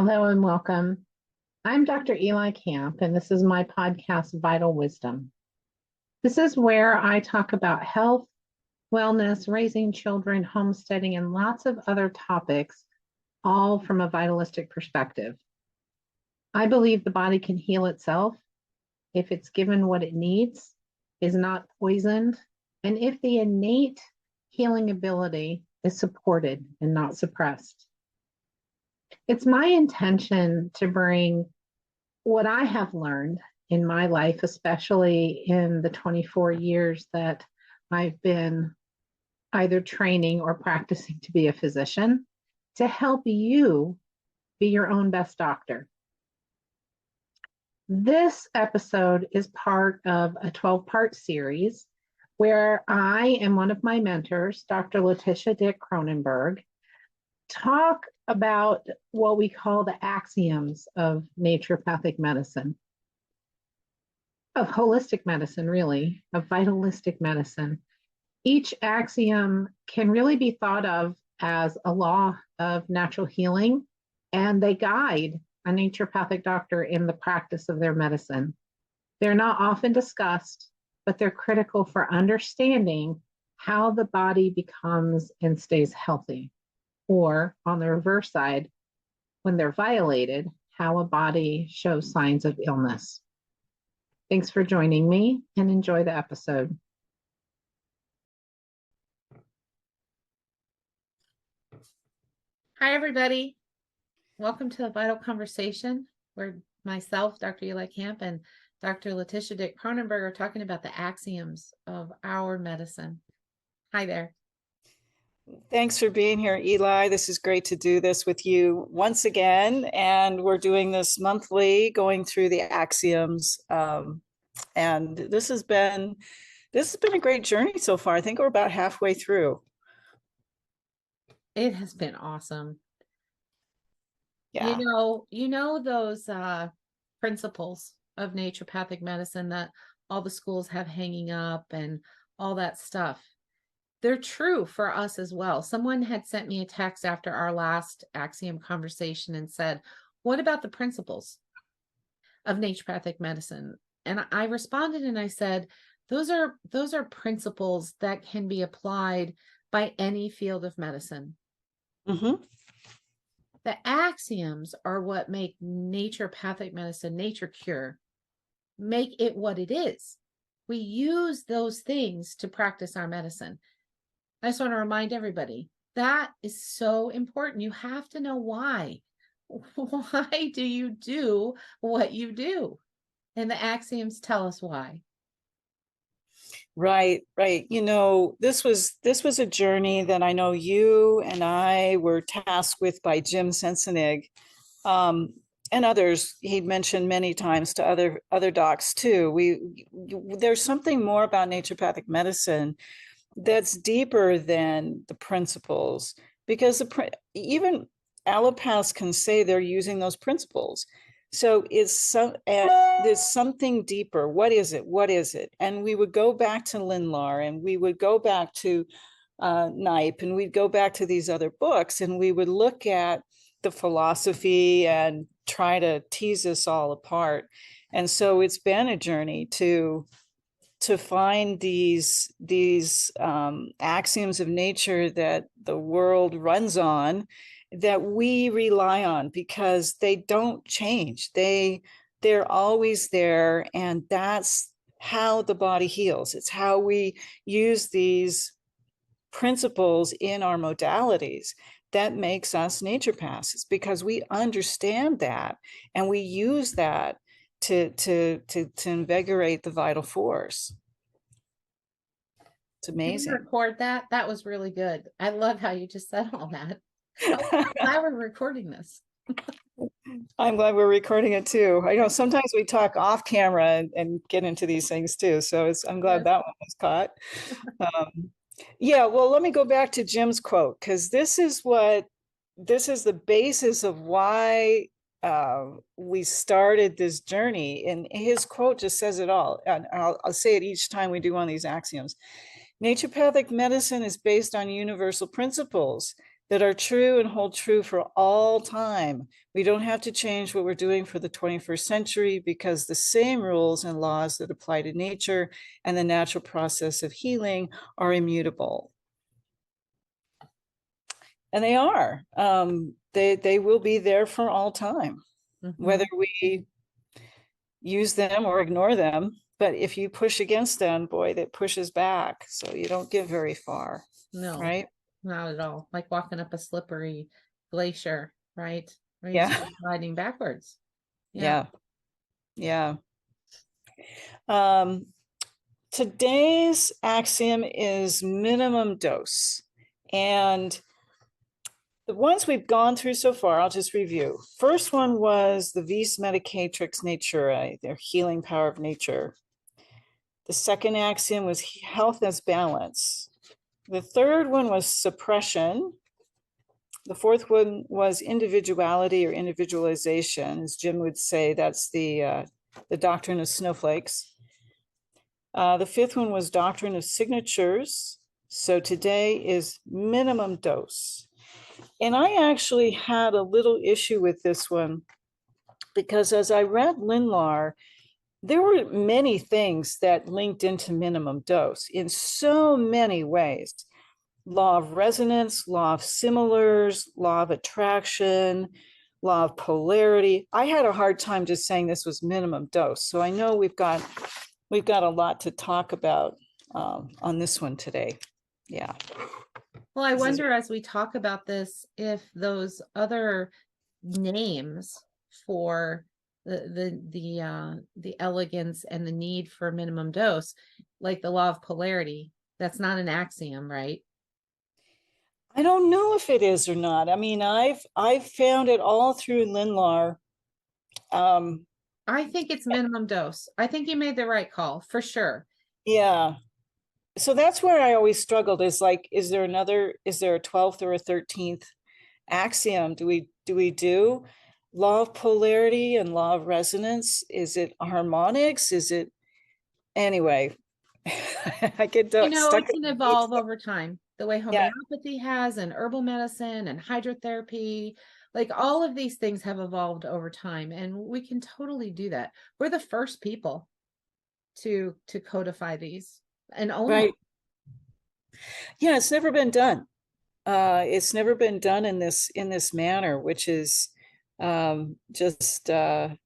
Hello and welcome. I'm Dr. Eli Camp, and this is my podcast, Vital Wisdom. This is where I talk about health, wellness, raising children, homesteading, and lots of other topics, all from a vitalistic perspective. I believe the body can heal itself if it's given what it needs, is not poisoned, and if the innate healing ability is supported and not suppressed. It's my intention to bring what I have learned in my life, especially in the 24 years that I've been either training or practicing to be a physician, to help you be your own best doctor. This episode is part of a 12-part series where I and one of my mentors, Dr. Letitia Kronenberg, talk about what we call the axioms of naturopathic medicine, of holistic medicine, really, of vitalistic medicine. Each axiom can really be thought of as a law of natural healing, and they guide a naturopathic doctor in the practice of their medicine. They're not often discussed, but they're critical for understanding how the body becomes and stays healthy. Or on the reverse side, when they're violated, how a body shows signs of illness. Thanks for joining me and enjoy the episode. Hi, everybody. Welcome to the Vital Conversation, where myself, Dr. Eli Camp, and Dr. Letitia Kronenberg are talking about the axioms of our medicine. Hi there. Thanks for being here, Eli. This is great to do this with you once again. And we're doing this monthly, going through the axioms. And this has been a great journey so far. I think we're about halfway through. It has been awesome. Yeah. You know those principles of naturopathic medicine that all the schools have hanging up and all that stuff. They're true for us as well. Someone had sent me a text after our last Axiom conversation and said, what about the principles of naturopathic medicine? And I responded and I said, those are principles that can be applied by any field of medicine. Mm-hmm. The axioms are what make naturopathic medicine, nature cure, make it what it is. We use those things to practice our medicine. I just want to remind everybody that is so important. You have to know why. Why do you do what you do? And the axioms tell us why. Right. This was a journey that I know you and I were tasked with by Jim Sensenig, and others. He mentioned many times to other docs too. There's something more about naturopathic medicine that's deeper than the principles, because even allopaths can say they're using those principles. So there's something deeper. What is it? And we would go back to Lindlar, and we would go back to Knipe, and we'd go back to these other books, and we would look at the philosophy and try to tease this all apart. And so it's been a journey to find these axioms of nature that the world runs on, that we rely on, because they don't change. They're always there, and that's how the body heals. It's how we use these principles in our modalities that makes us naturopaths. It's because we understand that, and we use that to invigorate the vital force. It's amazing. Can you record that? That was really good. I love how you just said all that. I'm glad we're recording this. I'm glad we're recording it too. I know sometimes we talk off camera and get into these things too. So I'm glad that one was caught. Yeah, well, let me go back to Jim's quote, because this is the basis of why we started this journey. And his quote just says it all. And I'll say it each time we do one of these axioms. Naturopathic medicine is based on universal principles that are true and hold true for all time. We don't have to change what we're doing for the 21st century because the same rules and laws that apply to nature and the natural process of healing are immutable. And they are. They will be there for all time, whether we use them or ignore them. But if you push against them, boy, that pushes back. So you don't get very far. No, right? not at all. Like walking up a slippery glacier, right? Or you Yeah. start sliding backwards. Yeah. Yeah. Today's axiom is minimum dose. And the ones we've gone through so far, I'll just review. First one was the vis medicatrix naturae, their healing power of nature. The second axiom was health as balance. The third one was suppression. The fourth one was individuality or individualization. As Jim would say, that's the doctrine of snowflakes. The fifth one was doctrine of signatures. So today is minimum dose. And I actually had a little issue with this one because as I read Lindlar, there were many things that linked into minimum dose in so many ways. Law of resonance, law of similars, law of attraction, law of polarity. I had a hard time just saying this was minimum dose. So I know we've got a lot to talk about on this one today. Yeah. Well, I wonder as we talk about this, if those other names for the elegance and the need for minimum dose, like the law of polarity, that's not an axiom, right? I don't know if it is or not. I mean, I've found it all through Lindlar. I think it's minimum dose. I think you made the right call for sure. Yeah. So that's where I always struggled is like, is there a 12th or a 13th axiom? Do we do law of polarity and law of resonance? Is it harmonics? Is it anyway? I get stuck. It can evolve over time, the way Yeah. homeopathy has, and herbal medicine and hydrotherapy. Like all of these things have evolved over time, and we can totally do that. We're the first people to codify these and own Right. them. Yeah, it's never been done. It's never been done in this manner, which is just kind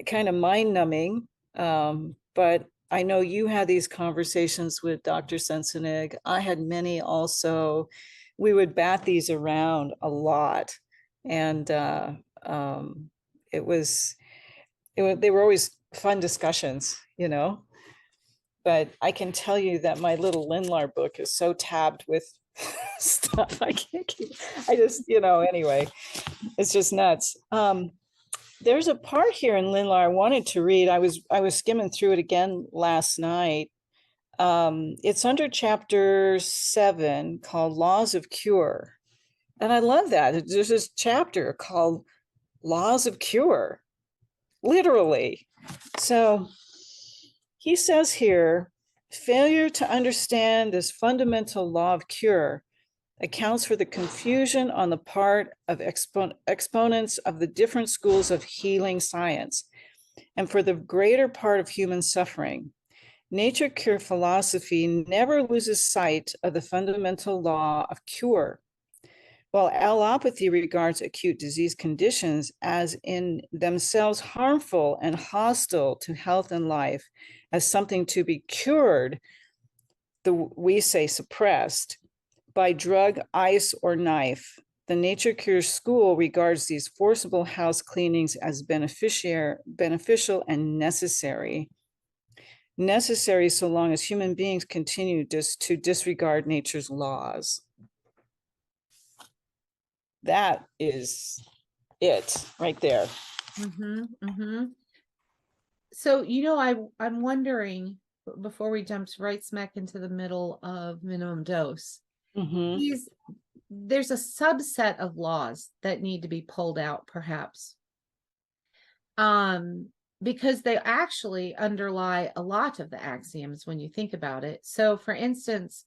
of mind numbing. But I know you had these conversations with Dr. Sensenig. I had many also. We would bat these around a lot. And they were always fun discussions, you know. But I can tell you that my little Lindlar book is so tabbed with stuff. I can't keep, I just, anyway, it's just nuts. There's a part here in Lindlar I wanted to read. I was skimming through it again last night. It's under chapter 7 called Laws of Cure. And I love that. There's this chapter called Laws of Cure, literally. So he says here, failure to understand this fundamental law of cure accounts for the confusion on the part of exponents of the different schools of healing science and for the greater part of human suffering. Nature cure philosophy never loses sight of the fundamental law of cure. While allopathy regards acute disease conditions as in themselves harmful and hostile to health and life, as something to be cured, we say suppressed, by drug, ice, or knife, the nature cure school regards these forcible house cleanings as beneficial and necessary. Necessary so long as human beings continue to disregard nature's laws. That is it right there. So, I'm wondering, before we jump right smack into the middle of minimum dose, there's a subset of laws that need to be pulled out, perhaps, because they actually underlie a lot of the axioms when you think about it. So, for instance,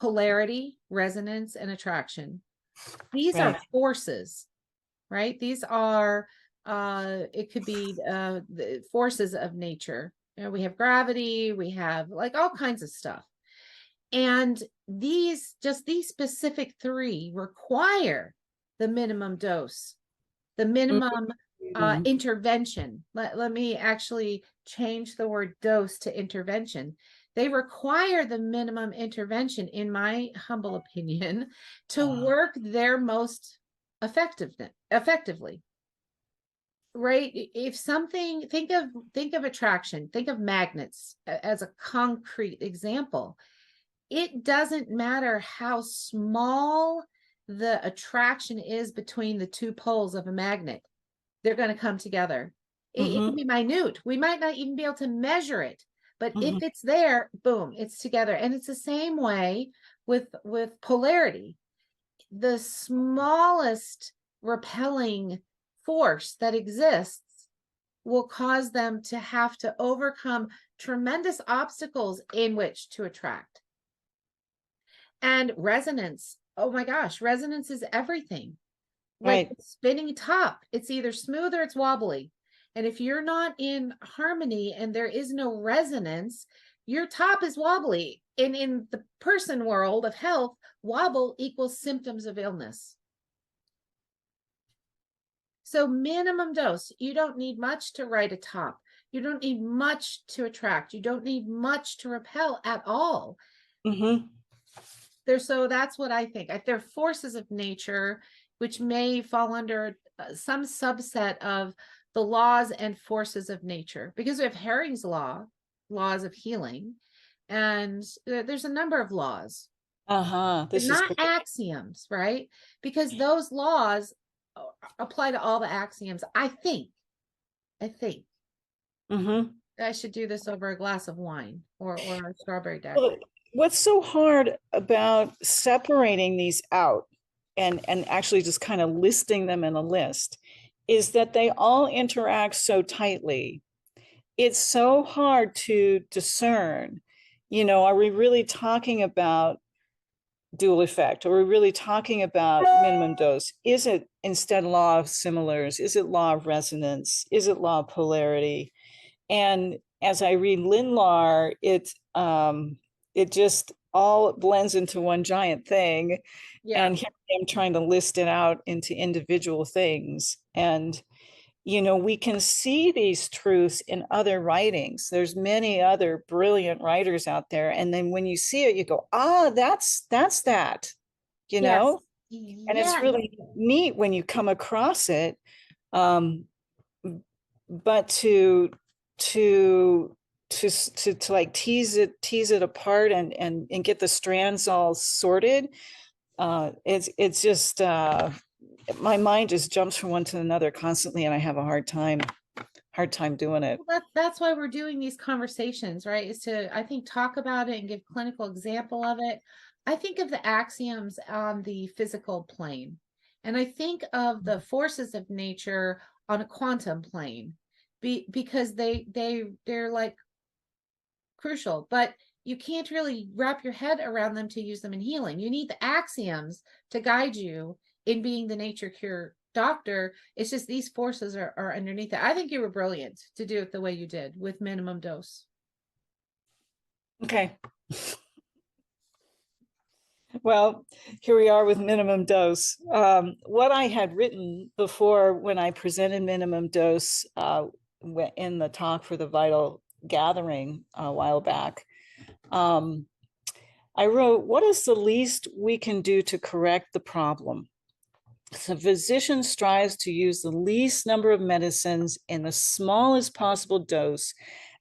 polarity, resonance, and attraction. These Right. are forces, right? These are, it could be the forces of nature. You know, we have gravity, we have like all kinds of stuff. And these, just these specific three require the minimum dose, the minimum Mhm. intervention. Let me actually change the word dose to intervention. They require the minimum intervention, in my humble opinion, to work their most effectively. Right? If something, think of attraction, think of magnets as a concrete example. It doesn't matter how small the attraction is between the two poles of a magnet, they're going to come together. It can Mhm. be minute. We might not even be able to measure it, but if Mhm. it's there, boom, it's together. And it's the same way with polarity. The smallest repelling force that exists will cause them to have to overcome tremendous obstacles in which to attract. And resonance, oh my gosh, resonance is everything. Like Right. spinning top, it's either smooth or it's wobbly. And if you're not in harmony and there is no resonance, your top is wobbly. And in the person world of health, wobble equals symptoms of illness. So minimum dose, you don't need much to write a top. You don't need much to attract. You don't need much to repel at all. Mhm. So that's what I think. They're forces of nature, which may fall under some subset of the laws and forces of nature, because we have Herring's law, laws of healing, and there's a number of laws, Uh-huh. but This is not great. axioms, right? Because those laws apply to all the axioms. I think Mhm. I should do this over a glass of wine or a strawberry Well, daiquiri. what's so hard about separating these out and actually just kind of listing them in a list is that they all interact so tightly. It's so hard to discern, are we really talking about dual effect? Are we really talking about minimum dose? Is it instead law of similars? Is it law of resonance? Is it law of polarity? And as I read Linlar, it just all blends into one giant thing. Yeah. And here I am trying to list it out into individual things. And we can see these truths in other writings. There's many other brilliant writers out there. And then when you see it, you go, that's that, you Yes. know? And it's Yes. really neat when you come across it. Um, but to to like tease it apart and get the strands all sorted, it's just my mind just jumps from one to another constantly, and I have a hard time doing it. Well, that's why we're doing these conversations, right? Is to, I think, talk about it and give clinical example of it. I think of the axioms on the physical plane, and I think of the forces of nature on a quantum plane, because they're like crucial, but you can't really wrap your head around them to use them in healing. You need the axioms to guide you in being the nature cure doctor. It's just these forces are underneath it. I think you were brilliant to do it the way you did with minimum dose. Okay. Well, here we are with minimum dose. What I had written before when I presented minimum dose in the talk for the Vital Gathering a while back, um, I wrote, what is the least we can do to correct the problem? The physician strives to use the least number of medicines in the smallest possible dose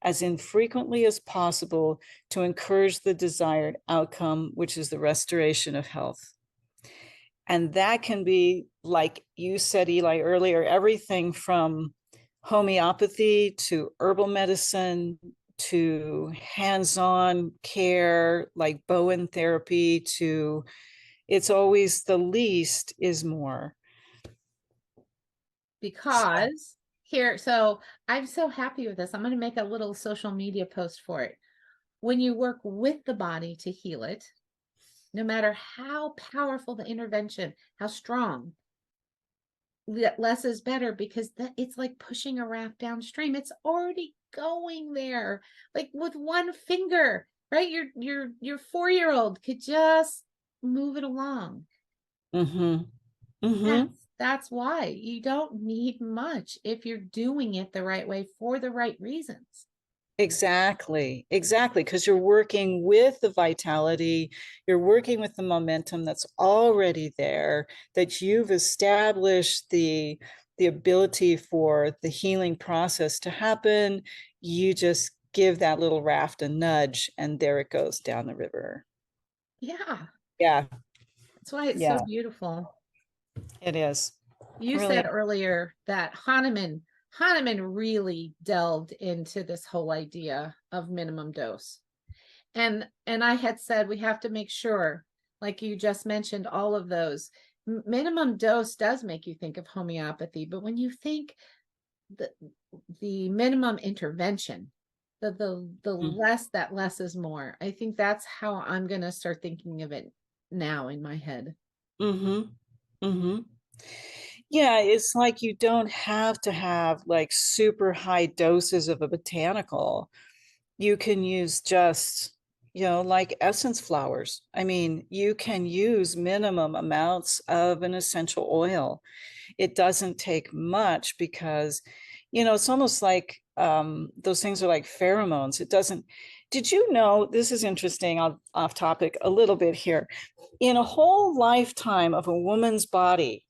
as infrequently as possible to encourage the desired outcome, which is the restoration of health. And that can be, like you said, Eli, earlier, everything from homeopathy to herbal medicine to hands-on care like Bowen therapy to it's always the least is more. Because here, so I'm so happy with this. I'm going to make a little social media post for it. When you work with the body to heal it, no matter how powerful the intervention, how strong, less is better, because it's like pushing a raft downstream. It's already going there, like with one finger, right? Your 4-year-old could just move it along. Mm-hmm. Mm-hmm. That's why you don't need much if you're doing it the right way for the right reasons. Exactly, exactly. Because you're working with the vitality, you're working with the momentum that's already there, that you've established the ability for the healing process to happen. You just give that little raft a nudge, and there it goes down the river. Yeah, Yeah, that's why it's so yeah, beautiful. it is. You Really. said earlier that Hahnemann really delved into this whole idea of minimum dose. And I had said we have to make sure, like you just mentioned, all of those. Minimum dose does make you think of homeopathy, but when you think the minimum intervention, the less that less is more. I think that's how I'm going to start thinking of it now in my head. Mm-hmm. Mm-hmm. Yeah, it's like you don't have to have like super high doses of a botanical. You can use just, like essence flowers. I mean, you can use minimum amounts of an essential oil. It doesn't take much because, it's almost like those things are like pheromones. It doesn't. Did you know, this is interesting, off topic a little bit here. In a whole lifetime of a woman's body,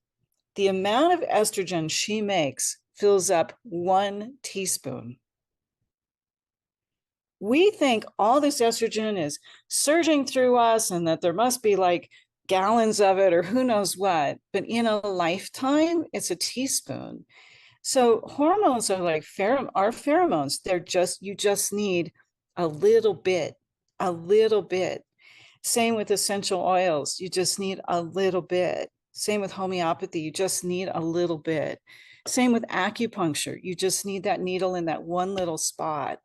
the amount of estrogen she makes fills up 1 teaspoon. We think all this estrogen is surging through us and that there must be like gallons of it or who knows what. But in a lifetime, it's a teaspoon. So hormones are like our pheromones. You just need a little bit, a little bit. Same with essential oils. You just need a little bit. Same with homeopathy. You just need a little bit. Same with acupuncture. You just need that needle in that one little spot.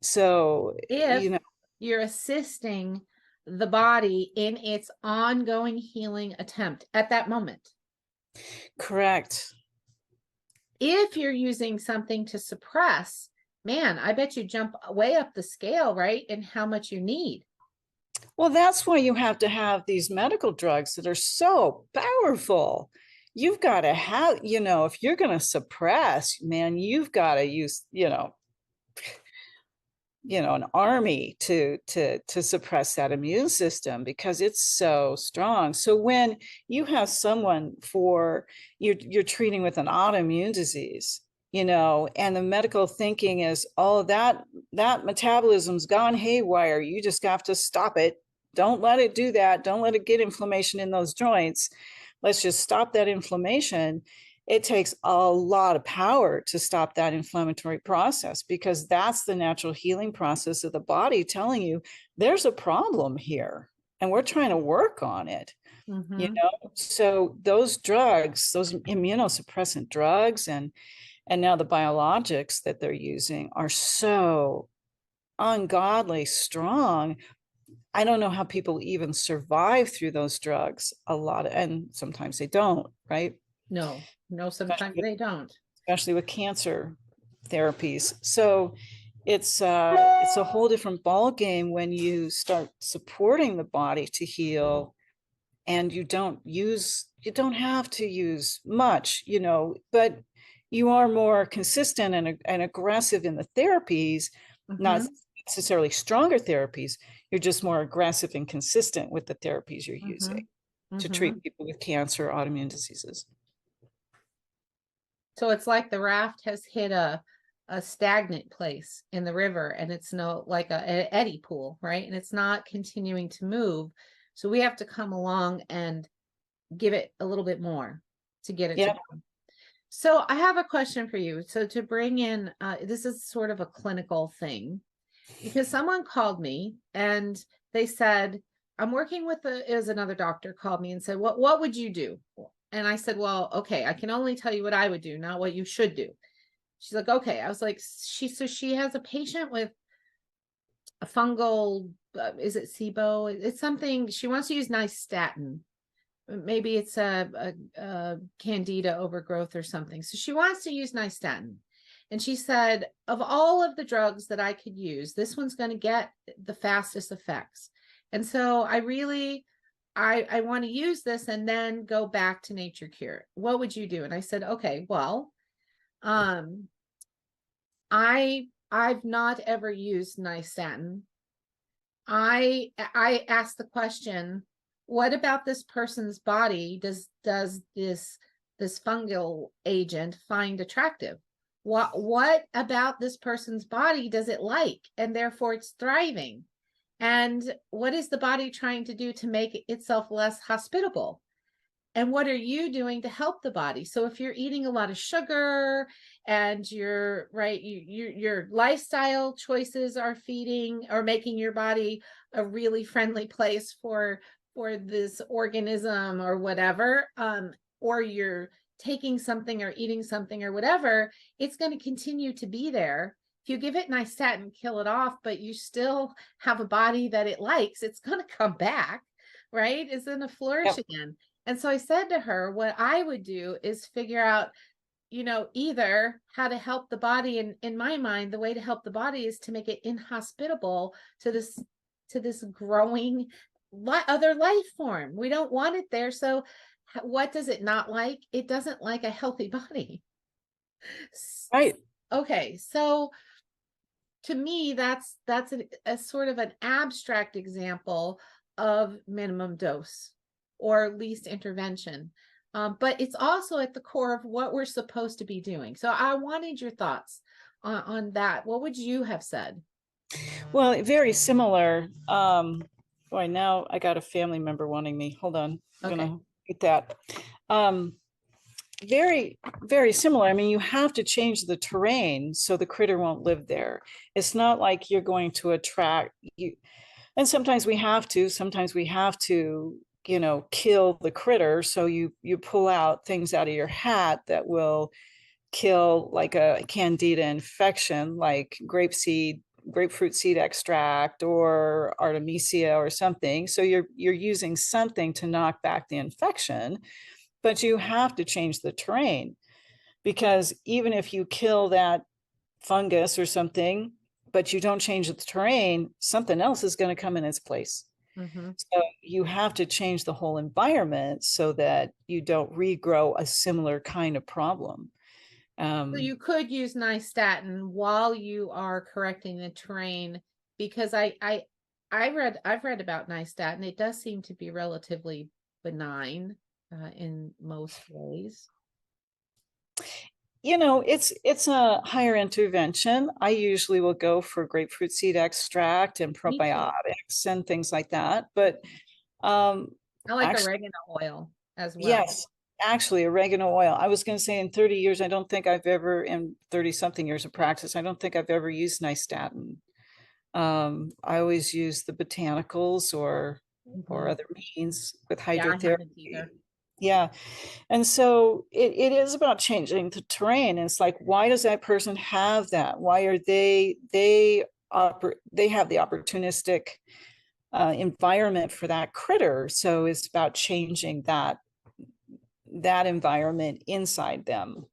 So, If you're assisting the body in its ongoing healing attempt at that moment. correct. If you're using something to suppress, man, I bet you jump way up the scale, right? In how much you need. Well, that's why you have to have these medical drugs that are so powerful. You've got to have, if you're going to suppress, man, you've got to use, an army to suppress that immune system because it's so strong. So when you have someone you're treating with an autoimmune disease, and the medical thinking is, oh, that metabolism's gone haywire, you just have to stop it. Don't let it do that. Don't let it get inflammation in those joints. Let's just stop that inflammation. It takes a lot of power to stop that inflammatory process because that's the natural healing process of the body telling you there's a problem here and we're trying to work on it. Mm-hmm. So those drugs, those immunosuppressant drugs and now the biologics that they're using are so ungodly strong. I don't know how people even survive through those drugs and sometimes they don't, right? No, sometimes especially, they don't. especially with cancer therapies. So it's a whole different ball game when you start supporting the body to heal, and you don't have to use much, but you are more consistent and aggressive in the therapies, not Mm-hmm. necessarily stronger therapies. You're just more aggressive and consistent with the therapies you're Mm-hmm. using to Mm-hmm. treat people with cancer, autoimmune diseases. So it's like the raft has hit a stagnant place in the river, and it's no like a eddy pool, right? And it's not continuing to move. So we have to come along and give it a little bit more to get it to Yeah. go. So I have a question for you. So to bring in, this is sort of a clinical thing, because someone called me and they said, I'm working with is another doctor called me and said, what would you do? And I said, well, okay, I can only tell you what I would do, not what you should do. She's like, okay. I was like, she has a patient with a fungal is it SIBO? It's something, she wants to use nystatin. Maybe it's a candida overgrowth or something. So she wants to use nystatin. And she said, of all of the drugs that I could use, this one's going to get the fastest effects. And so I want to use this and then go back to nature cure. What would you do? And I said, okay, well, I've not ever used nystatin. I asked the question, what about this person's body does this fungal agent find attractive? What about this person's body does it like, and therefore it's thriving? And what is the body trying to do to make itself less hospitable? And what are you doing to help the body? So if you're eating a lot of sugar and you're right, your lifestyle choices are feeding or making your body a really friendly place for this organism or whatever, or you're taking something or eating something or whatever, it's going to continue to be there. If you give it nystatin, kill it off, but you still have a body that it likes, it's going to come back, right? It's going to flourish again. And so I said to her, what I would do is figure out, either how to help the body. And in my mind, the way to help the body is to make it inhospitable to this growing other life form. We don't want it there. So what does it not like? It doesn't like a healthy body. Right. Okay. So to me, that's a sort of an abstract example of minimum dose or least intervention. But it's also at the core of what we're supposed to be doing. So I wanted your thoughts on that. What would you have said? Well, very similar. Boy, now I got a family member wanting me. Hold on. I'm gonna get that. Very, very similar. I mean, you have to change the terrain so the critter won't live there. It's not like you're going to attract you. And sometimes we have to, kill the critter. So you pull out things out of your hat that will kill like a candida infection, like grapefruit seed extract or artemisia or something. So you're using something to knock back the infection, but you have to change the terrain, because even if you kill that fungus or something, but you don't change the terrain, something else is going to come in its place. Mm-hmm. So you have to change the whole environment so that you don't regrow a similar kind of problem. So you could use nystatin while you are correcting the terrain, because I've read about nystatin. It does seem to be relatively benign in most ways. It's a higher intervention. I usually will go for grapefruit seed extract and probiotics and things like that. But I like oregano oil as well. Yes, actually, oregano oil. I was going to say in 30 years, I don't think I've ever, in 30 something years of practice, I don't think I've ever used nystatin. I always use the botanicals or other means with hydrotherapy. Yeah. And so it is about changing the terrain. It's like, why does that person have that? Why are they have the opportunistic environment for that critter. So it's about changing that environment inside them,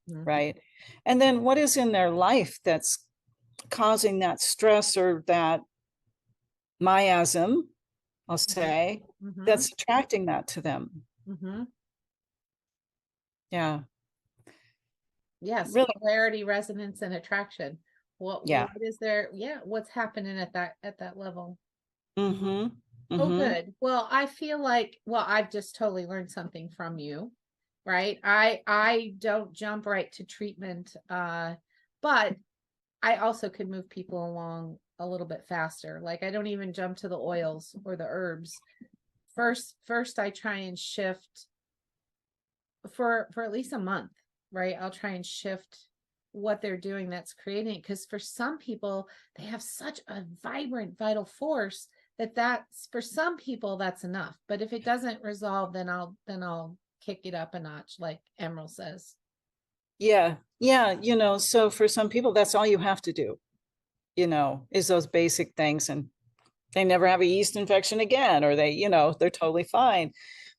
right? And then what is in their life that's causing that stress or that miasm, I'll say, that's attracting that to them. Yeah. Yes, really. Polarity, resonance, and attraction. What is there? Yeah, what's happening at that level? Oh, good. Well, I feel like, I've just totally learned something from you, right? I don't jump right to treatment, but I also could move people along a little bit faster. Like I don't even jump to the oils or the herbs. First I try and shift for at least a month, right? I'll try and shift what they're doing that's creating, because for some people, they have such a vibrant, vital force that's for some people that's enough. But if it doesn't resolve, then I'll kick it up a notch, like Emerald says. Yeah. So for some people, that's all you have to do, is those basic things. And they never have a yeast infection again, or they, they're totally fine.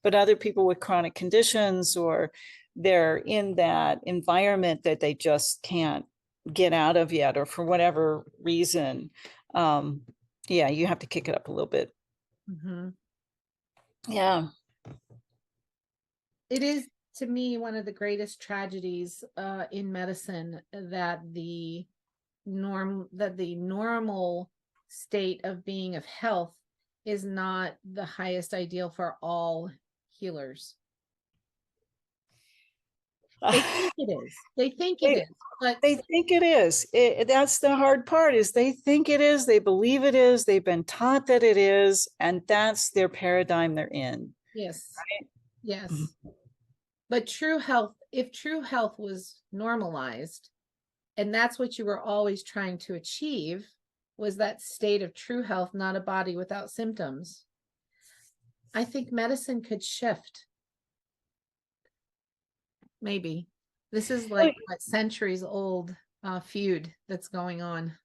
But other people with chronic conditions, or they're in that environment that they just can't get out of yet, or for whatever reason, yeah, you have to kick it up a little bit. Mhm. Yeah. It is, to me, one of the greatest tragedies in medicine that the normal state of being of health is not the highest ideal for all healers. They think it is. They think it They, is, but they think it is. That's the hard part, is they think it is, they believe it is, they've been taught that it is, and that's their paradigm they're in. yes, Mhm. yes. But true health, if true health was normalized, and that's what you were always trying to achieve, was that state of true health, not a body without symptoms, I think medicine could shift. Maybe. This is like what centuries old feud that's going on.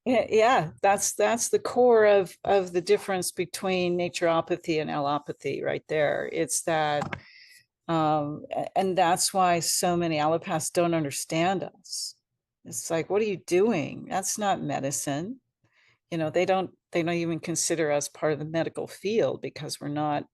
Yeah, that's the core of the difference between naturopathy and allopathy right there. It's that, and that's why so many allopaths don't understand us. It's like, what are you doing? That's not medicine. They don't even consider us part of the medical field, because we're not,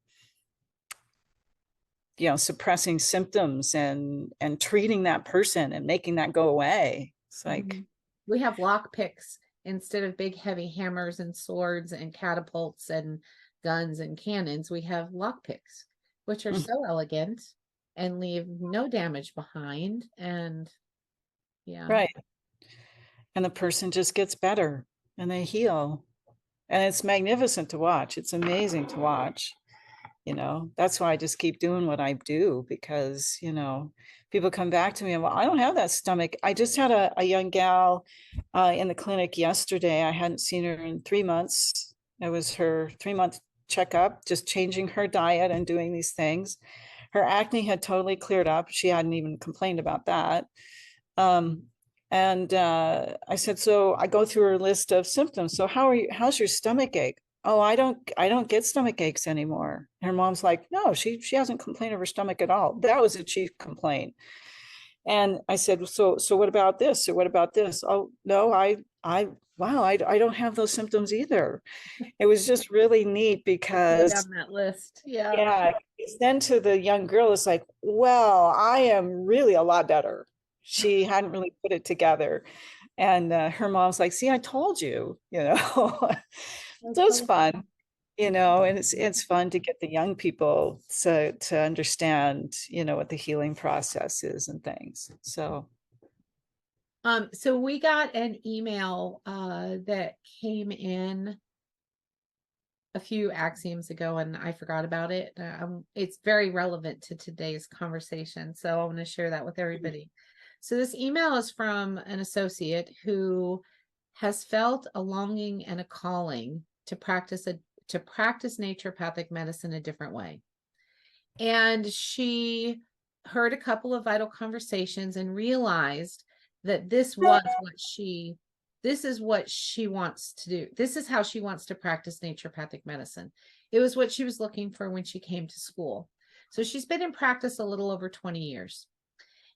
suppressing symptoms and treating that person and making that go away. It's like, We have lock picks instead of big heavy hammers and swords and catapults and guns and cannons. We have lock picks, which are mm, so elegant and leave no damage behind. And yeah. right. And the person just gets better and they heal. And it's magnificent to watch. It's amazing to watch. That's why I just keep doing what I do, because people come back to me and, well, I don't have that stomach. I just had a young gal in the clinic yesterday. I hadn't seen her in 3 months. It was her 3-month checkup, just changing her diet and doing these things. Her acne had totally cleared up. She hadn't even complained about that. um, and I said, so I go through her list of symptoms. So how's your stomach ache? Oh, I don't get stomach aches anymore. Her mom's like, no, she hasn't complained of her stomach at all. That was a chief complaint. And I said, so what about this? Or what about this? Oh, no, wow, I don't have those symptoms either. It was just really neat, Go because down that list. Yeah. yeah, then to the young girl, it's like, well, I am really a lot better. She hadn't really put it together. And her mom's like, see, I told you, That's So it's so fun, and it's fun to get the young people to understand, what the healing process is and things. So so we got an email that came in a few axioms ago and I forgot about it. It's very relevant to today's conversation, so I want to share that with everybody. So this email is from an associate who has felt a longing and a calling to practice naturopathic medicine a different way. And she heard a couple of vital conversations and realized that this is what she wants to do. This is how she wants to practice naturopathic medicine. It was what she was looking for when she came to school. So she's been in practice a little over 20 years.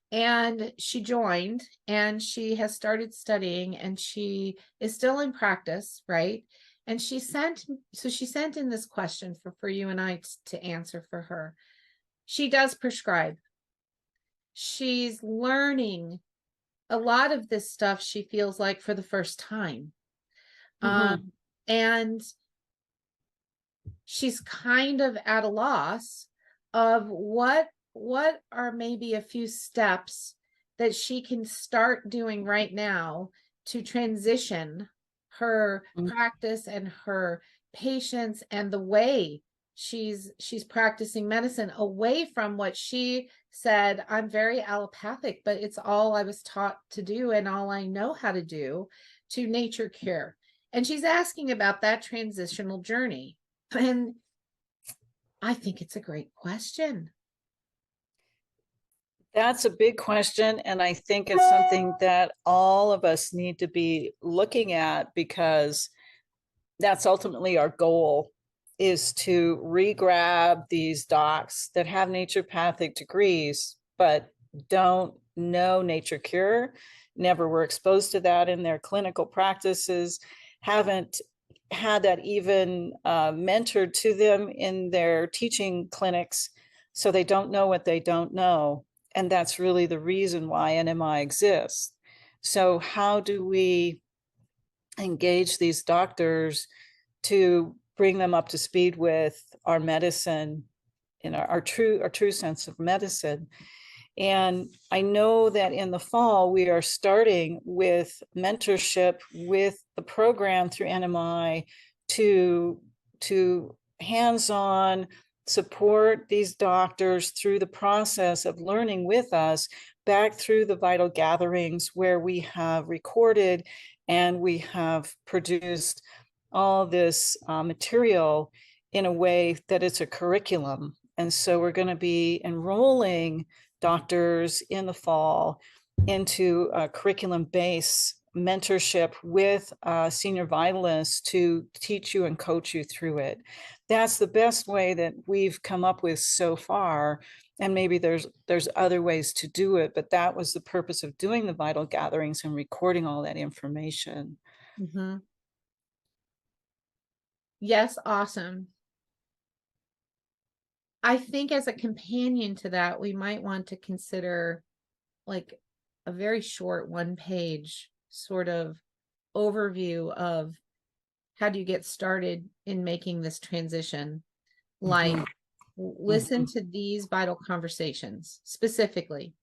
And she joined and she has started studying and she is still in practice, right? And she sent in this question for you and I to answer for her. She does prescribe. She's learning a lot of this stuff, she feels like, for the first time. mhm. And she's kind of at a loss of what are maybe a few steps that she can start doing right now to transition her Mhm. practice and her patients and the way she's practicing medicine away from what she said, I'm very allopathic, but it's all I was taught to do and all I know how to do, to nature cure. And she's asking about that transitional journey. And I think it's a great question. That's a big question, and I think it's something that all of us need to be looking at, because that's ultimately our goal, is to re-grab these docs that have naturopathic degrees, but don't know nature cure, never were exposed to that in their clinical practices, haven't had that even mentored to them in their teaching clinics, so they don't know what they don't know. And that's really the reason why NMI exists. So how do we engage these doctors to bring them up to speed with our medicine, in our true sense of medicine? And I know that in the fall, we are starting with mentorship with the program through NMI to hands-on support these doctors through the process of learning with us, back through the vital gatherings where we have recorded and we have produced all this material in a way that it's a curriculum. And so we're going to be enrolling doctors in the fall into a curriculum-based mentorship with senior vitalists to teach you and coach you through it. That's the best way that we've come up with so far. And maybe there's other ways to do it, but that was the purpose of doing the vital gatherings and recording all that information. Mm-hmm. Yes, awesome. I think as a companion to that, we might want to consider like a very short 1-page sort of overview of how do you get started in making this transition. Like, listen to these vital conversations specifically,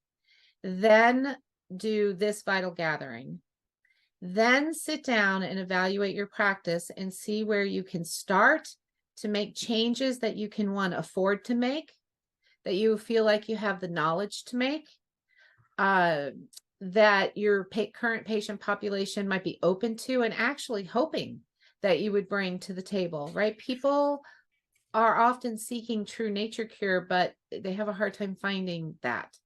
then do this vital gathering, then sit down and evaluate your practice and see where you can start to make changes that you can, one, afford to make, that you feel like you have the knowledge to make, that your current patient population might be open to and actually hoping that you would bring to the table, right? People are often seeking true nature cure, but they have a hard time finding that.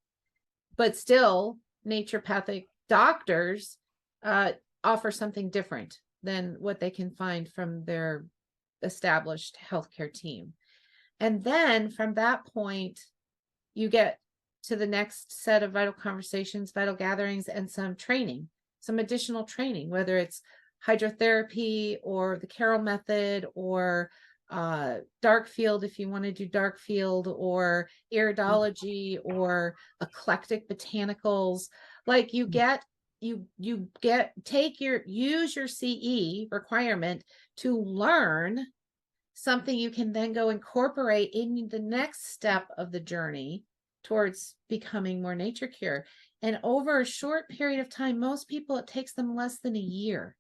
But still, naturopathic doctors offer something different than what they can find from their established healthcare team. And then from that point, you get to the next set of vital conversations, vital gatherings, and some training, some additional training, whether it's hydrotherapy or the Carroll method or dark field, if you want to do dark field, or iridology or eclectic botanicals. Like you get, use your CE requirement to learn something you can then go incorporate in the next step of the journey towards becoming more nature cure. And over a short period of time, most people, it takes them less than a year,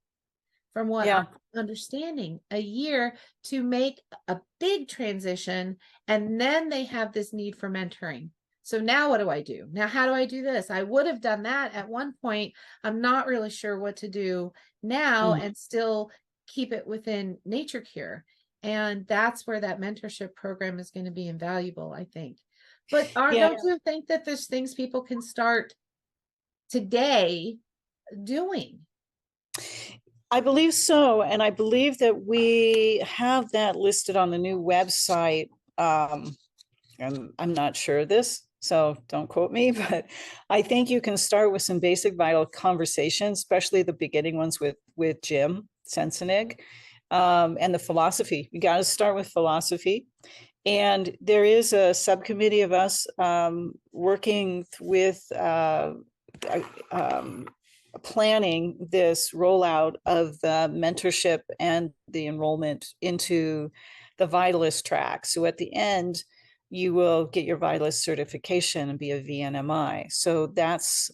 from what I'm understanding, a year to make a big transition. And then they have this need for mentoring. So now what do I do? Now, how do I do this? I would have done that at one point. I'm not really sure what to do now and still keep it within nature cure. And that's where that mentorship program is going to be invaluable, I think. But don't you think that there's things people can start today doing? I believe so. And I believe that we have that listed on the new website. I'm not sure of this, so don't quote me, but I think you can start with some basic vital conversations, especially the beginning ones with Jim Sensenig, and the philosophy. You got to start with philosophy. And there is a subcommittee of us working with planning this rollout of the mentorship and the enrollment into the vitalist track. So at the end, you will get your vitalist certification and be a VNMI. So that's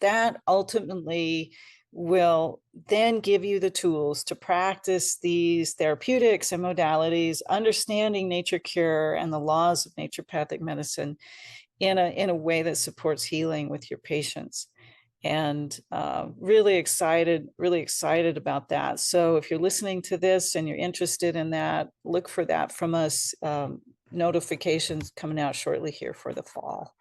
that ultimately will then give you the tools to practice these therapeutics and modalities, understanding nature cure and the laws of naturopathic medicine in a way that supports healing with your patients. And really excited about that. So if you're listening to this and you're interested in that, look for that from us. Notifications coming out shortly here for the fall.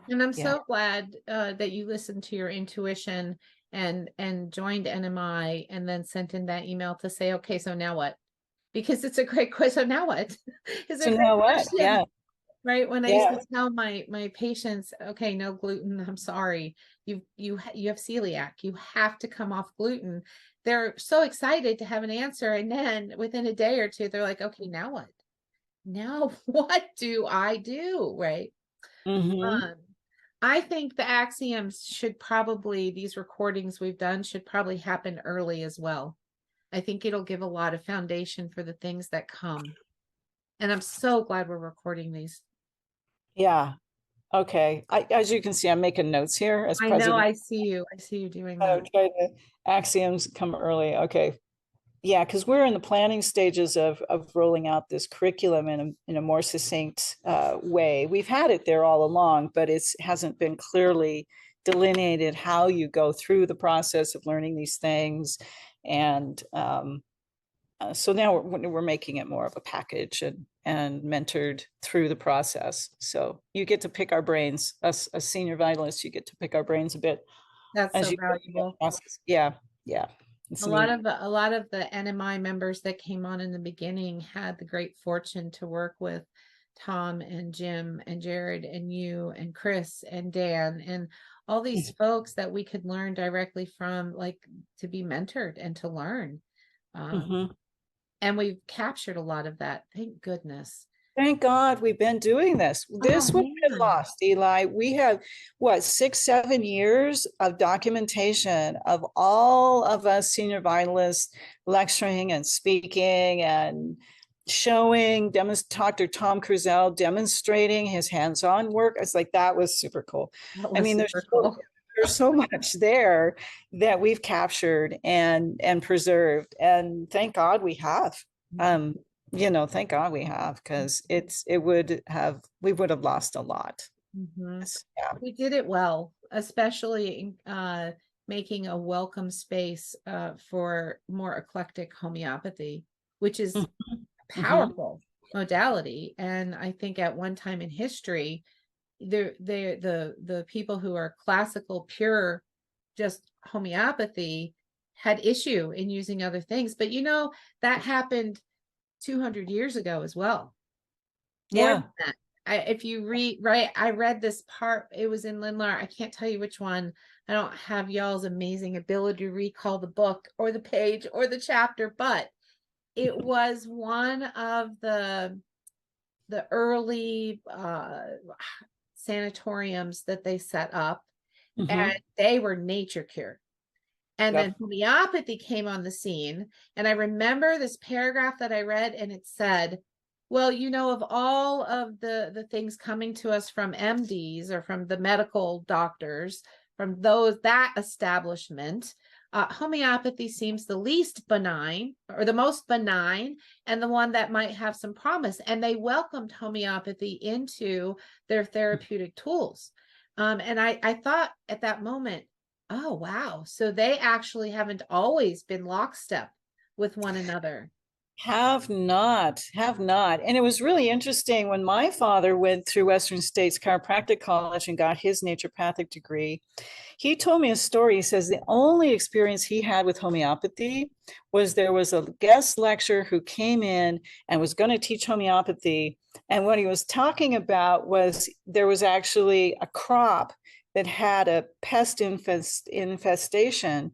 And I'm so glad that you listened to your intuition and joined NMI and then sent in that email to say, okay, so now what? Because it's a great question. So now what? Is So a great now what? question. Yeah. Right. When I used Yeah. to tell my patients, okay, no gluten, I'm sorry. You have celiac. You have to come off gluten. They're so excited to have an answer. And then within a day or two, they're like, okay, now what? Now what do I do? Right. Mm-hmm. Um, I think the axioms should probably, these recordings we've done should probably happen early as well. I think it'll give a lot of foundation for the things that come. And I'm so glad we're recording these. Yeah. Okay. As you can see, I'm making notes here as I know, president. I see you. I see you doing Oh, that. try to axioms come early. Okay. Yeah, because we're in the planning stages of rolling out this curriculum in a more succinct way. We've had it there all along, but it hasn't been clearly delineated how you go through the process of learning these things. And so now we're making it more of a package and mentored through the process. So you get to pick our brains, us as senior vitalists, you get to pick our brains a bit That's as so you go through that valuable. process. Yeah, yeah. It's neat. A lot of the NMI members that came on in the beginning had the great fortune to work with Tom and Jim and Jared and you and Chris and Dan and all these folks that we could learn directly from, like to be mentored and to learn. Mm-hmm. And we've captured a lot of that. Thank goodness. Thank God we've been doing this. Oh This would have been man. lost, Eli. We have, what, 6, 7 years of documentation of all of us senior vitalists lecturing and speaking and showing, Dr. Tom Cruzel demonstrating his hands-on work. It's like, that was super cool. That I was mean, super cool. there's so much there that we've captured and preserved. And thank God we have. Um, thank God we have, because we would have lost a lot. Mhm. Yeah. We did it well, especially in making a welcome space for more eclectic homeopathy, which is a Mm-hmm. powerful modality. And I think at one time in history, the people who are classical, pure, just homeopathy had issue in using other things. But that happened 200 years ago as well. More Yeah. than that. If you read, right, I read this part, it was in Lindlar. I can't tell you which one. I don't have y'all's amazing ability to recall the book or the page or the chapter, but it was one of the early sanatoriums that they set up, Mm-hmm. and they were nature cured. And then Yep. homeopathy came on the scene. And I remember this paragraph that I read, and it said, well, of all of the things coming to us from MDs or from the medical doctors, from that establishment, homeopathy seems the least benign or the most benign and the one that might have some promise. And they welcomed homeopathy into their therapeutic tools. And I thought at that moment, oh, wow. So they actually haven't always been lockstep with one another. Have not, have not. And it was really interesting when my father went through Western States Chiropractic College and got his naturopathic degree. He told me a story. He says the only experience he had with homeopathy was there was a guest lecturer who came in and was going to teach homeopathy. And what he was talking about was there was actually a crop that had a pest infestation,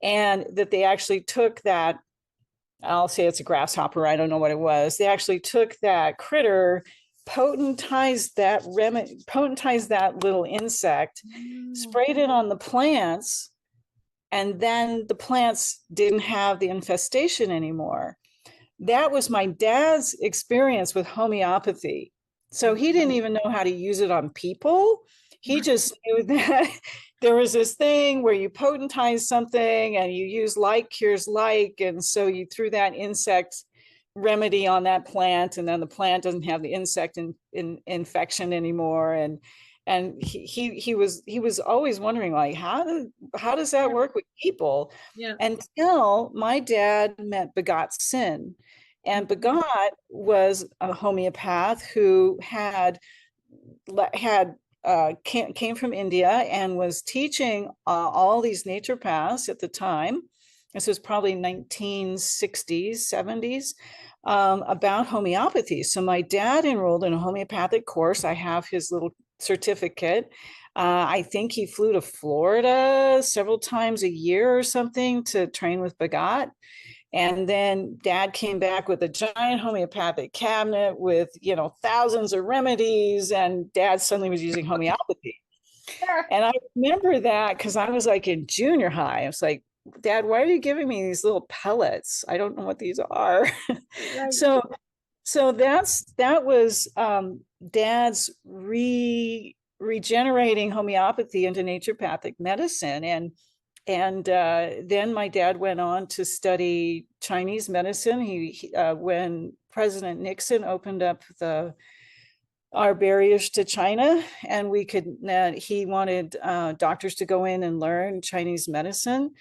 and that they actually took that. I'll say it's a grasshopper. I don't know what it was. They actually took that critter, potentized that little insect, Mm. sprayed it on the plants, and then the plants didn't have the infestation anymore. That was my dad's experience with homeopathy. So he didn't even know how to use it on people. He just knew that there was this thing where you potentize something and you use like cures like. And so you threw that insect remedy on that plant, and then the plant doesn't have the insect infection anymore. And he was always wondering, like, how does that work with people? Yeah. Until my dad met Begat Sin. And Begat was a homeopath who had came from India and was teaching all these naturopaths at the time. This was probably 1960s, 70s, about homeopathy. So my dad enrolled in a homeopathic course. I have his little certificate. I think he flew to Florida several times a year or something to train with Bhagat. And then dad came back with a giant homeopathic cabinet with, thousands of remedies, and dad suddenly was using homeopathy. Sure. And I remember that because I was like in junior high. I was like, Dad, why are you giving me these little pellets? I don't know what these are. Right. So that was Dad's regenerating homeopathy into naturopathic medicine. And then my dad went on to study Chinese medicine. When President Nixon opened up our barriers to China, and he wanted doctors to go in and learn Chinese medicine.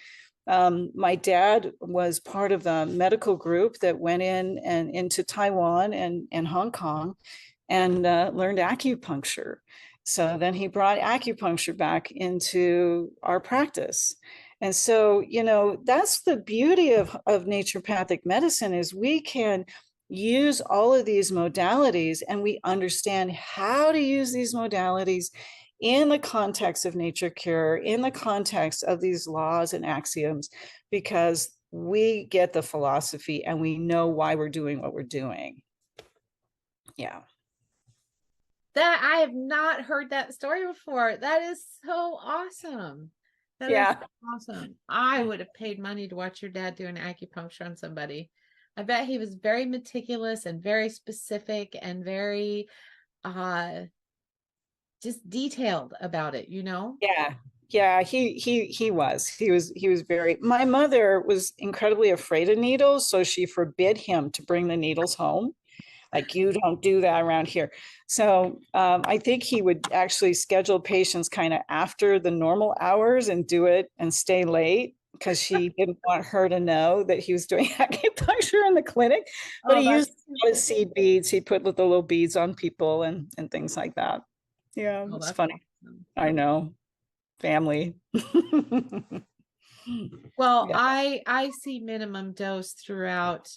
My dad was part of the medical group that went in and into Taiwan and Hong Kong and learned acupuncture. So then he brought acupuncture back into our practice. And so, that's the beauty of naturopathic medicine, is we can use all of these modalities, and we understand how to use these modalities in the context of nature cure, in the context of these laws and axioms, because we get the philosophy and we know why we're doing what we're doing. Yeah. That I have not heard that story before. That is so awesome. That is so awesome. I would have paid money to watch your dad do an acupuncture on somebody. I bet he was very meticulous and very specific and very just detailed about it, Yeah, he was very. My mother was incredibly afraid of needles, so she forbid him to bring the needles home. Like, you don't do that around here. So I think he would actually schedule patients kind of after the normal hours and do it and stay late, because she didn't want her to know that he was doing acupuncture in the clinic. But he used a lot of seed beads. He'd put the little beads on people and things like that. Yeah, it's funny. Awesome. I know. Family. Well, yeah. I see minimum dose throughout,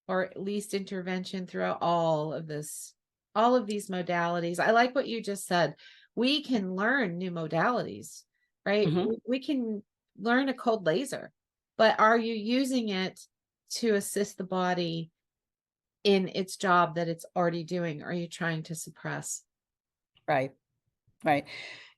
or at least intervention throughout all of these modalities. I like what you just said. We can learn new modalities, right? Mm-hmm. We can learn a cold laser, but are you using it to assist the body in its job that it's already doing? Are you trying to suppress? Right.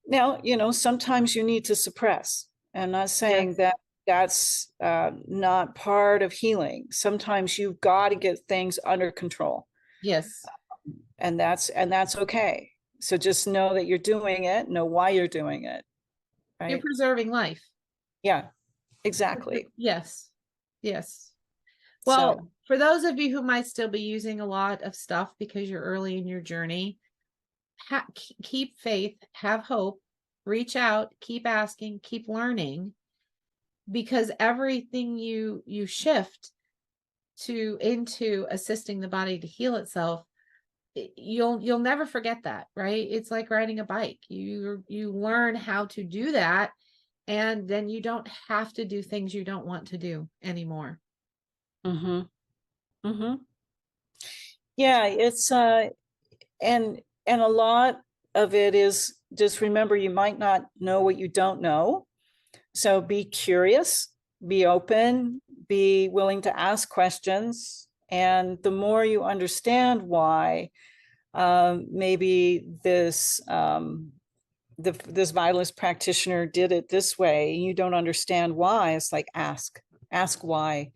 Now, sometimes you need to suppress. I'm not saying that that's not part of healing. Sometimes you've got to get things under control. Yes. And that's okay. So just know that you're doing it, know why you're doing it. Right? You're preserving life. Yeah, exactly. Yes. Well, for those of you who might still be using a lot of stuff because you're early in your journey, keep faith, have hope, reach out, keep asking, keep learning, because everything you shift into assisting the body to heal itself, you'll never forget that, right? It's like riding a bike. You learn how to do that, and then you don't have to do things you don't want to do anymore. Yeah, it's and a lot of it is just remember, you might not know what you don't know. So be curious, be open, be willing to ask questions. And the more you understand why maybe this vitalist practitioner did it this way, you don't understand why, it's like ask why.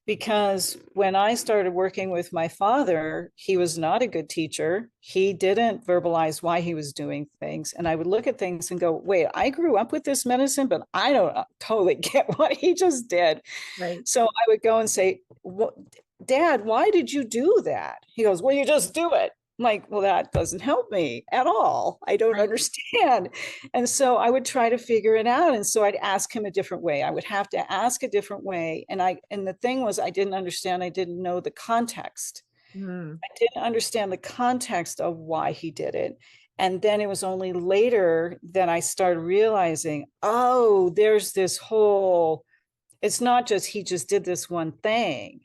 Because when I started working with my father, he was not a good teacher. He didn't verbalize why he was doing things. And I would look at things and go, wait, I grew up with this medicine, but I don't totally get what he just did. Right. So I would go and say, Dad, why did you do that? He goes, well, you just do it. I'm like, well, that doesn't help me at all. I don't understand. And so I would try to figure it out. And so I'd ask him a different way. I would have to ask a different way. And the thing was, I didn't understand. I didn't know the context. I didn't understand the context of why he did it. And then it was only later that I started realizing, oh, there's this whole, it's not just he just did this one thing.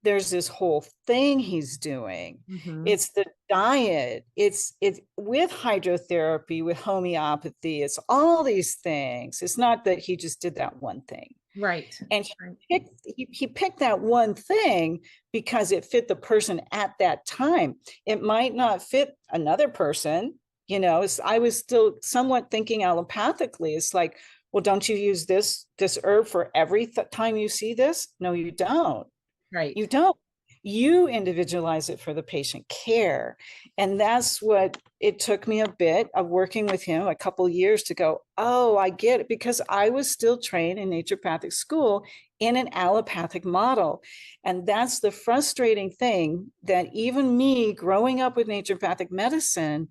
There's this whole thing he's doing. Mhm. It's the diet. It's with hydrotherapy, with homeopathy. It's all these things. It's not that he just did that one thing. Right. And Right. he picked that one thing because it fit the person at that time. It might not fit another person. You know, I was still somewhat thinking allopathically. It's like, well, don't you use this herb for every time you see this? No, you don't. Right. You don't. You individualize it for the patient care. And that's what it took me a bit of working with him, a couple years to go, oh, I get it, because I was still trained in naturopathic school in an allopathic model. And that's the frustrating thing, that even me growing up with naturopathic medicine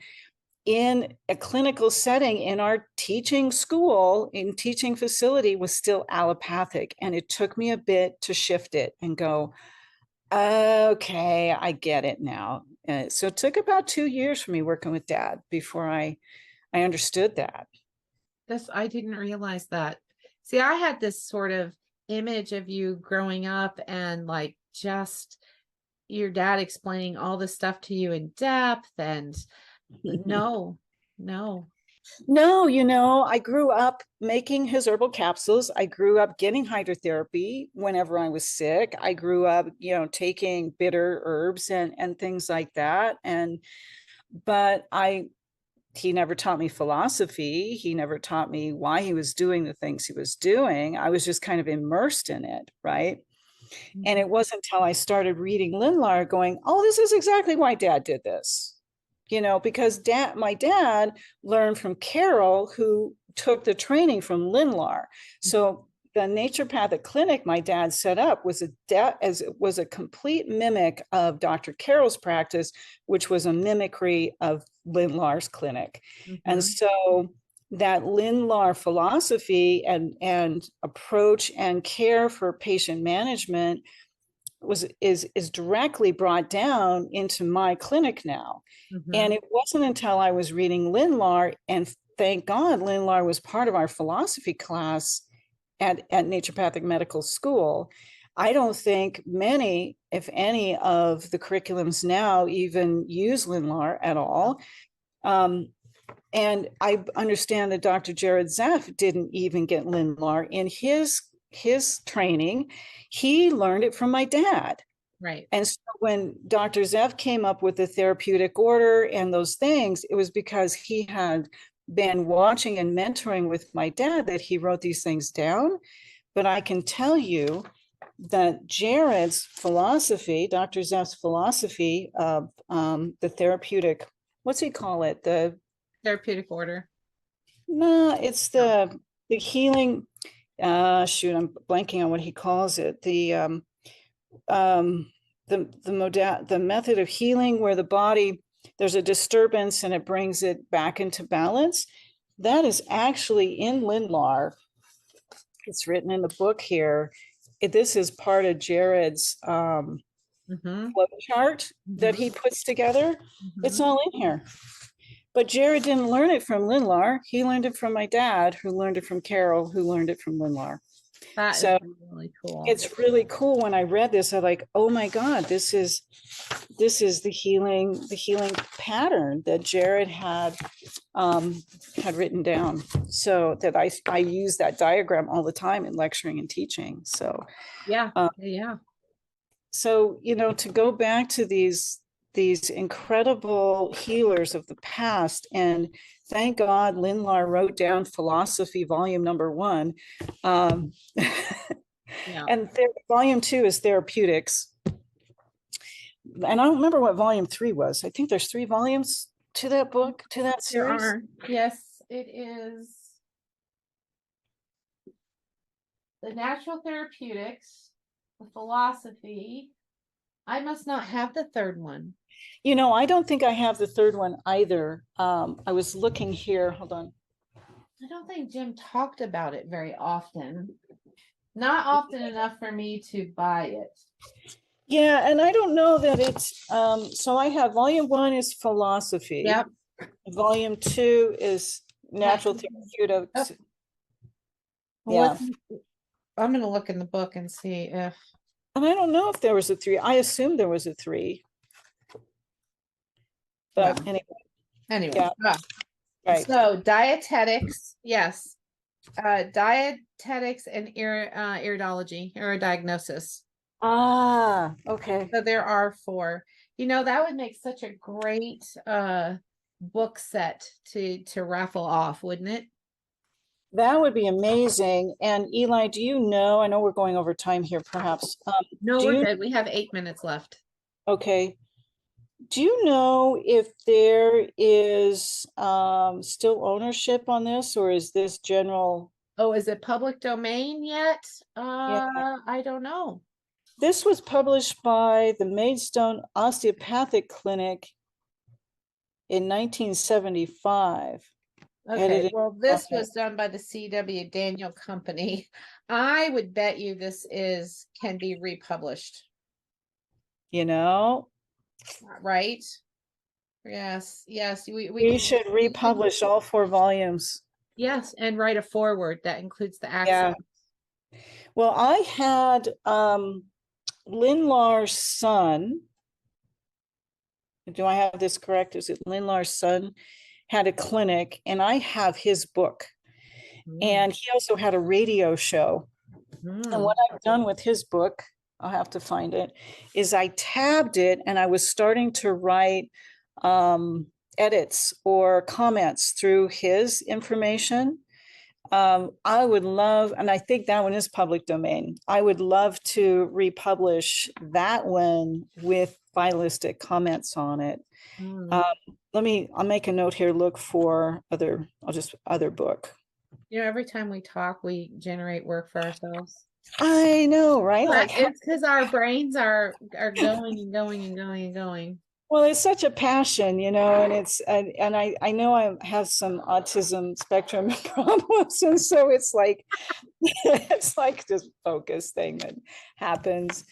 in a clinical setting in our teaching school, in teaching facility, was still allopathic. And it took me a bit to shift it and go, okay, I get it now. So it took about 2 years for me working with Dad before I understood that. I didn't realize that. See, I had this sort of image of you growing up and like just your dad explaining all this stuff to you in depth, and no, no. No, you know, I grew up making his herbal capsules. I grew up getting hydrotherapy whenever I was sick. I grew up, you know, taking bitter herbs and things like that. But he never taught me philosophy. He never taught me why he was doing the things he was doing. I was just kind of immersed in it, right? And it wasn't until I started reading Lindlar going, oh, this is exactly why Dad did this. You know, because my dad learned from Carol, who took the training from Lindlar. So the naturopathic clinic my dad set up was a complete mimic of Dr. Carol's practice, which was a mimicry of Lindlar's clinic. And so that Lindlar philosophy and approach and care for patient management is directly brought down into my clinic now. And it wasn't until I was reading Lindlar, and thank God Lindlar was part of our philosophy class at naturopathic medical school. I don't think many, if any, of the curriculums now even use Lindlar at all. And I understand that Dr. Jared Zeff didn't even get Lindlar in his training. He learned it from my dad. Right. And so when Dr. Zeff came up with the therapeutic order and those things, it was because he had been watching and mentoring with my dad that he wrote these things down. But I can tell you that Jared's philosophy, Dr. Zeff's philosophy of the therapeutic, what's he call it? The therapeutic order. No, it's the healing. Shoot, I'm blanking on what he calls it. The method of healing where the body, there's a disturbance and it brings it back into balance. That is actually in Lindlar. It's written in the book here. This is part of Jared's flow chart that he puts together. It's all in here. But Jared didn't learn it from Lindlar. He learned it from my dad, who learned it from Carol, who learned it from Lindlar. That So is really cool. It's really cool. When I read this, I'm like, oh my God, this is the healing pattern that Jared had written down. So that I use that diagram all the time in lecturing and teaching. So yeah. So, you know, to go back to these incredible healers of the past, and thank God Lindlar wrote down philosophy volume #1. And volume 2 is therapeutics. And I don't remember what volume 3 was. I think there's 3 volumes to that book, to that series. There are. Yes, it is. The natural therapeutics, the philosophy. I must not have the third one. You know, I don't think I have the third one either. I was looking here. Hold on. I don't think Jim talked about it very often. Not often enough for me to buy it. Yeah, and I don't know that it's so I have volume 1 is philosophy. Yep. volume 2 is natural Pathogens. therapeutics. Well, Yeah. I'm gonna look in the book and see if, And I don't know if there was a 3. I assumed there was a 3. well, But anyway, anyway. yeah, right. So dietetics, yes. Dietetics and iridology or diagnosis. Ah, okay. So there are 4. That would make such a great book set to raffle off, wouldn't it? That would be amazing. And Eli, do you know, I know we're going over time here, perhaps. No, Do we're you, good. We have 8 minutes left. okay. Do you know if there is still ownership on this, or is this general? Oh, is it public domain yet? Yeah. I don't know. This was published by the Maidstone Osteopathic Clinic in 1975. Okay, Edited well, this by, was done by the C.W. Daniel Company. I would bet you this can be republished, you know, right? Yes, yes, we should we can, republish all 4 volumes. yes, and write a foreword that includes the Yeah. Axiom. Well, I had Linlar's son. Do I have this correct? Is it Linlar's son had a clinic, and I have his book. And he also had a radio show. And what I've done with his book, I'll have to find it, is I tabbed it and I was starting to write edits or comments through his information. I would love, and I think that one is public domain. I would love to republish that one with vitalistic comments on it. I'll make a note here, look for other book. Every time we talk, we generate work for ourselves. I know, right? But Like, it's because our brains are going and going and going and going. well, it's such a passion, and I know I have some autism spectrum problems, and so it's like it's like this focus thing that happens.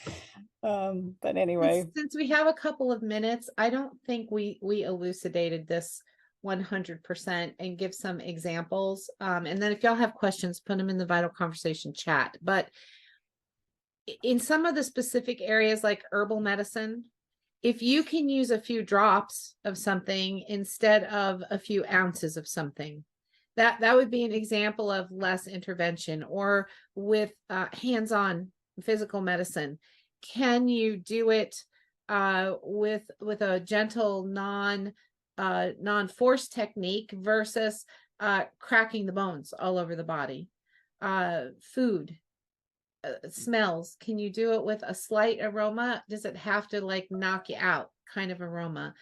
But anyway, Since we have a couple of minutes, I don't think we elucidated this 100% and give some examples. And then if y'all have questions, put them in the Vital Conversation chat. But in some of the specific areas like herbal medicine, if you can use a few drops of something instead of a few ounces of something, that would be an example of less intervention. Or with hands-on physical medicine, can you do it with a gentle non-force technique versus cracking the bones all over the body? Food, smells, can you do it with a slight aroma? Does it have to like knock you out kind of aroma?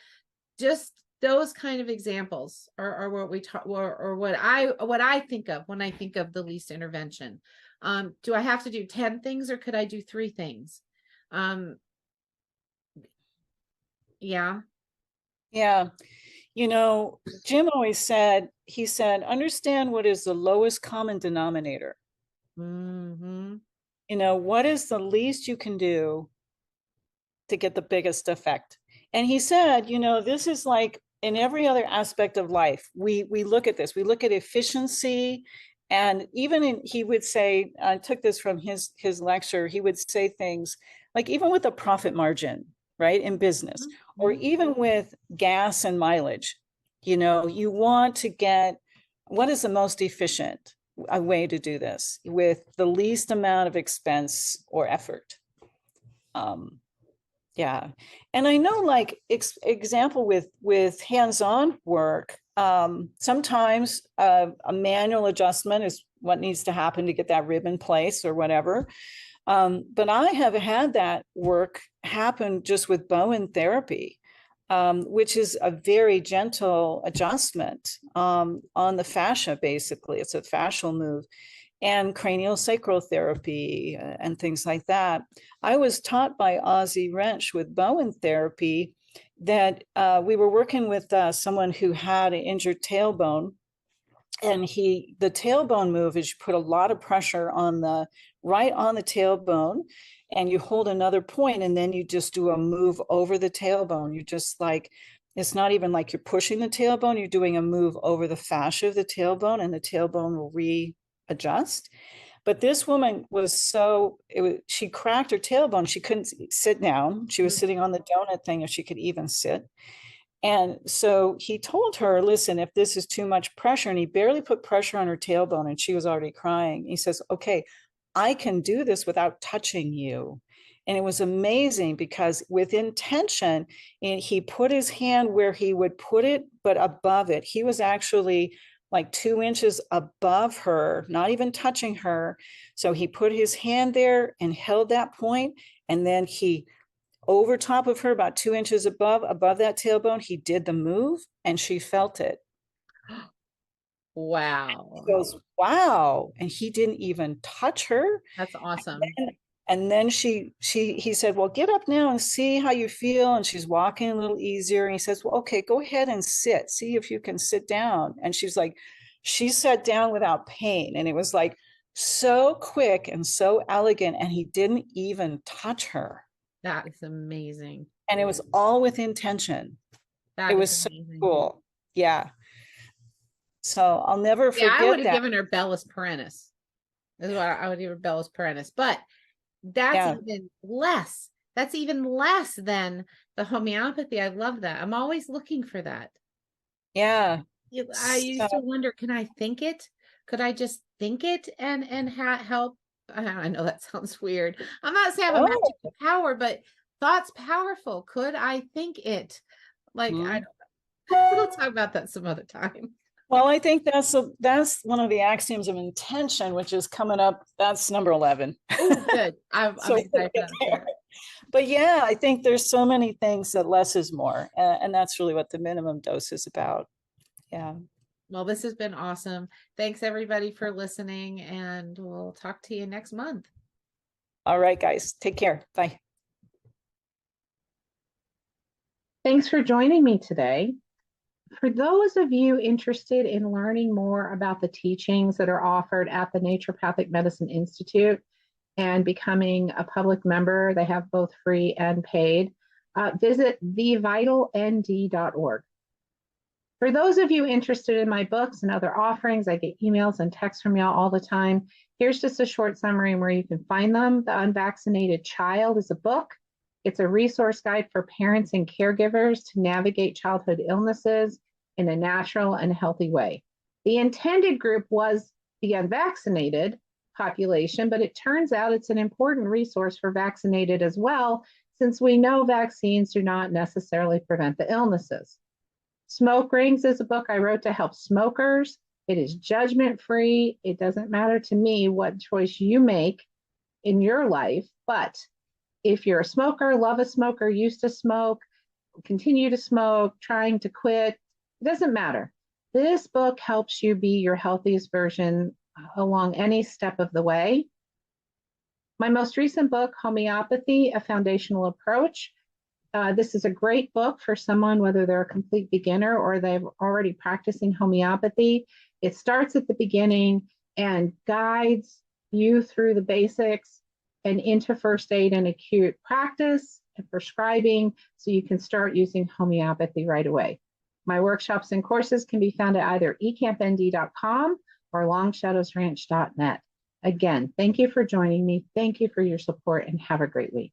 Just those kind of examples are what we talk, or what I think of when I think of the least intervention. Do I have to do 10 things, or could I do 3 things? Yeah. Jim always said, he said, understand what is the lowest common denominator. What is the least you can do to get the biggest effect? And he said, this is like in every other aspect of life. We look at this, we look at efficiency. And even he would say, I took this from his lecture, he would say things like, even with a profit margin, right, in business, or even with gas and mileage, you want to get what is the most efficient a way to do this with the least amount of expense or effort. Yeah. And I know, like, example with hands-on work, sometimes a manual adjustment is what needs to happen to get that rib in place or whatever. But I have had that work happen just with Bowen therapy, which is a very gentle adjustment on the fascia, basically. It's a fascial move, and cranial sacral therapy and things like that. I was taught by Ozzie Wrench with Bowen therapy that we were working with someone who had an injured tailbone. And the tailbone move is you put a lot of pressure right on the tailbone, and you hold another point, and then you just do a move over the tailbone. You just like, It's not even like you're pushing the tailbone, you're doing a move over the fascia of the tailbone, and the tailbone will readjust. But this woman was she cracked her tailbone. She couldn't sit down. She was sitting on the donut thing if she could even sit. And so he told her, listen, if this is too much pressure, and he barely put pressure on her tailbone and she was already crying. He says, okay, I can do this without touching you. And it was amazing because with intention, and he put his hand where he would put it, but above it. He was actually like 2 inches above her, not even touching her. So he put his hand there and held that point, and then he over top of her, about 2 inches above that tailbone, he did the move and she felt it. Wow. He goes, wow. And he didn't even touch her. That's awesome. And then he said, well, get up now and see how you feel. And she's walking a little easier. And he says, well, okay, go ahead and sit. See if you can sit down. And she's like, she sat down without pain. And it was like so quick and so elegant. And he didn't even touch her. That is amazing. And it was all with intention. It was so cool. Yeah. So I'll never forget that. I would have given her Bellus perennis. This is what I would give her Bellus perennis. But that's even less. That's even less than the homeopathy. I love that. I'm always looking for that. Yeah. I used to wonder, can I think it? Could I just think it and help? I know that sounds weird. I'm not saying I have a magical power, but thought's powerful. Could I think it? Like, I don't know. We'll talk about that some other time. Well, I think that's one of the axioms of intention, which is coming up. That's number 11. Oh, good. I'm excited for that. But yeah, I think there's so many things that less is more. And that's really what the minimum dose is about. Yeah. Well, this has been awesome. Thanks everybody for listening, and we'll talk to you next month. All right, guys. Take care. Bye. Thanks for joining me today. For those of you interested in learning more about the teachings that are offered at the Naturopathic Medicine Institute and becoming a public member, they have both free and paid, visit thevitalnd.org. For those of you interested in my books and other offerings, I get emails and texts from y'all all the time. Here's just a short summary where you can find them. The Unvaccinated Child is a book. It's a resource guide for parents and caregivers to navigate childhood illnesses in a natural and healthy way. The intended group was the unvaccinated population, but it turns out it's an important resource for vaccinated as well, since we know vaccines do not necessarily prevent the illnesses. Smoke Rings is a book I wrote to help smokers. It is judgment-free. It doesn't matter to me what choice you make in your life, but if you're a smoker, love a smoker, used to smoke, continue to smoke, trying to quit, it doesn't matter. This book helps you be your healthiest version along any step of the way. My most recent book, Homeopathy, A Foundational Approach. This is a great book for someone, whether they're a complete beginner or they're already practicing homeopathy. It starts at the beginning and guides you through the basics and into first aid and acute practice and prescribing, so you can start using homeopathy right away. My workshops and courses can be found at either ecampnd.com or longshadowsranch.net. Again, thank you for joining me. Thank you for your support, and have a great week.